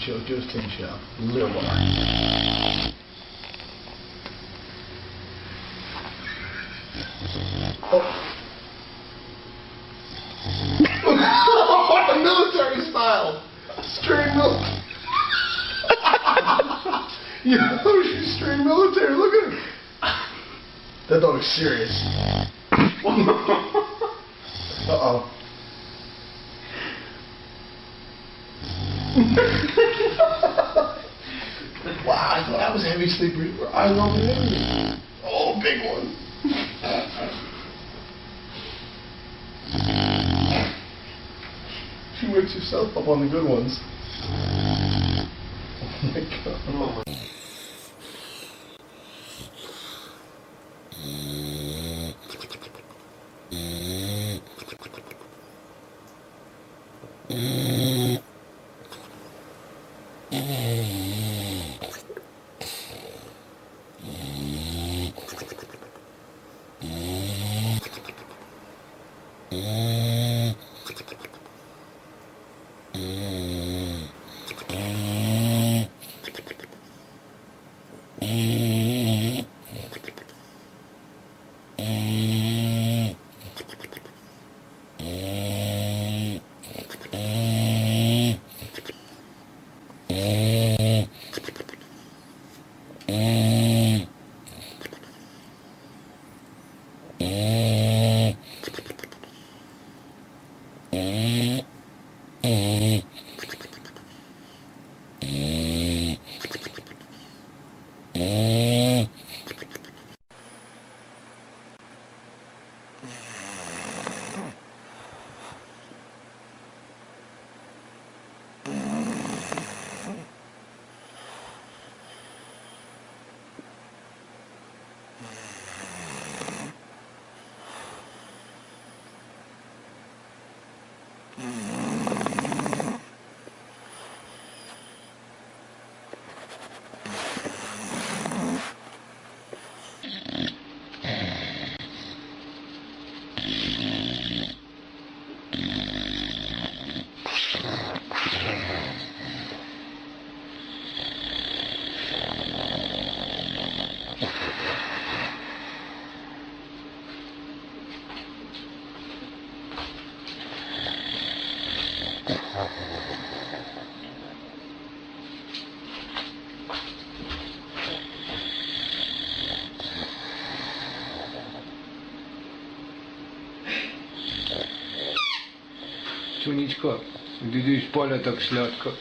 JoJo's Tin Shop. Little one. Oh. Military style. String military. You know she's string military. Look at her. That dog is serious. Uh-oh. Wow, I thought I was a heavy sleeper. I love it. Oh, big one. She wakes herself up on the good ones. Oh my god. Oh my. Сонечко, дідусь поля так слядко.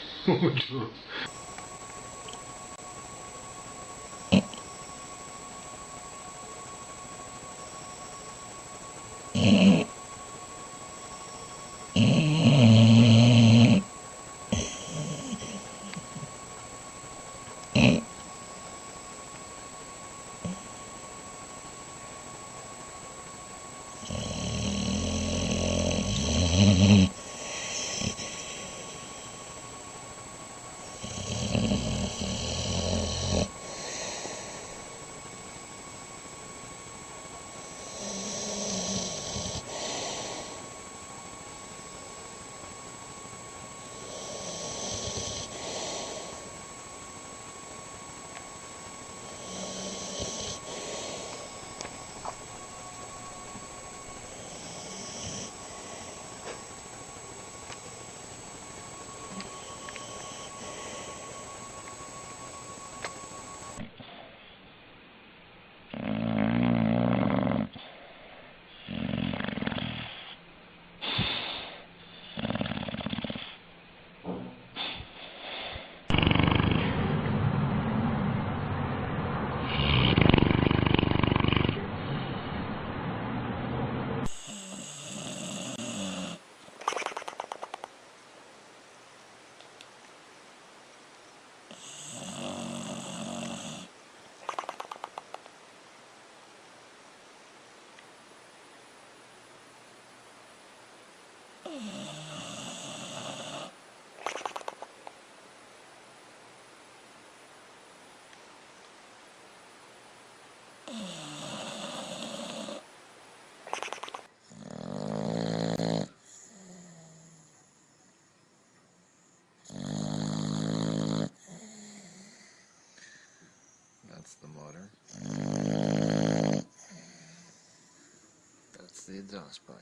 That's the exhaust pipe.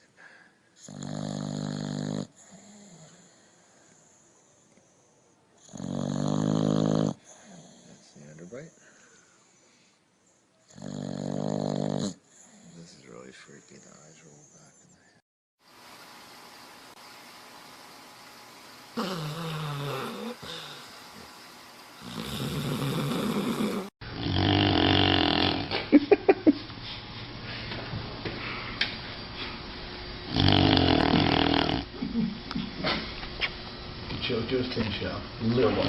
That's the underbite. This is really freaky. The eyes roll back in the head. JoJo's Tin Shell. Little bar.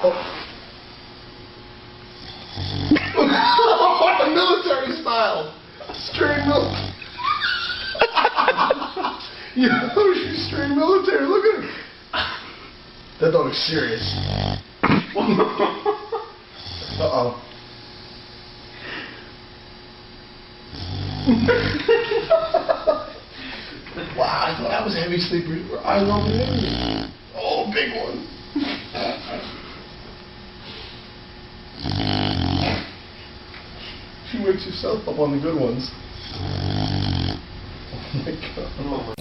Oh. Military style. Straight military. Yeah, she's straight military. Look at her. That dog is serious. Uh-oh. Wow, I thought I was a heavy sleeper. Her eyes open everything. Oh, big one. She wakes herself up on the good ones. Oh my god. Oh my.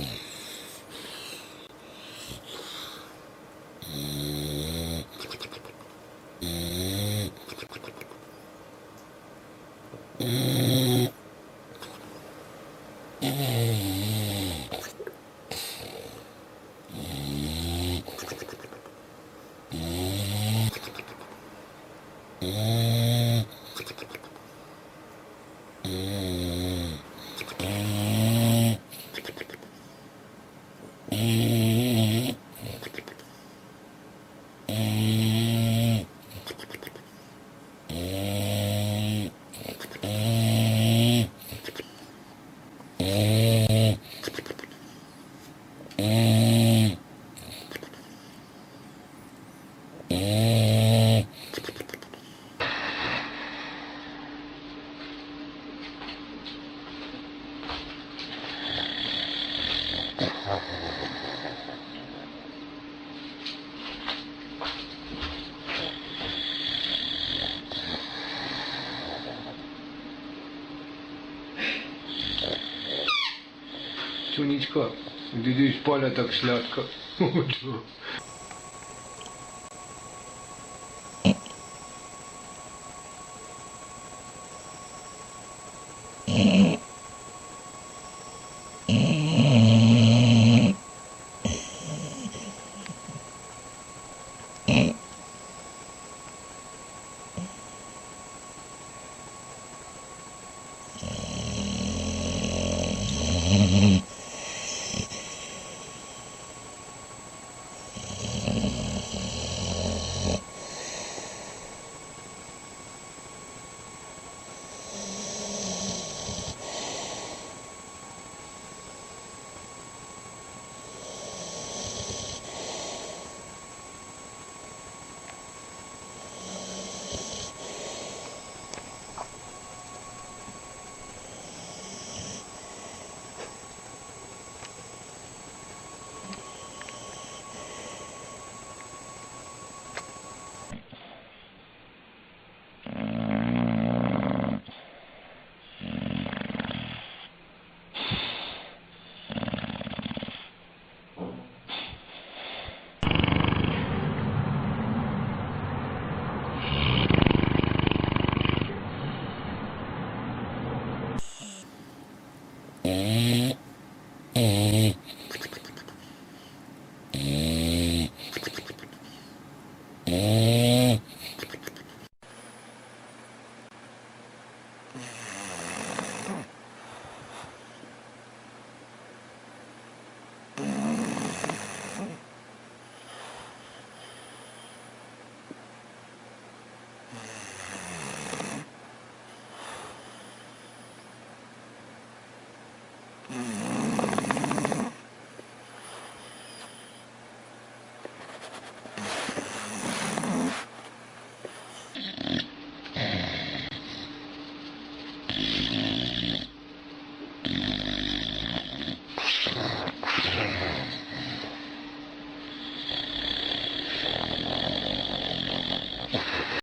Čuničko, kdy jdeš spole tak sladko.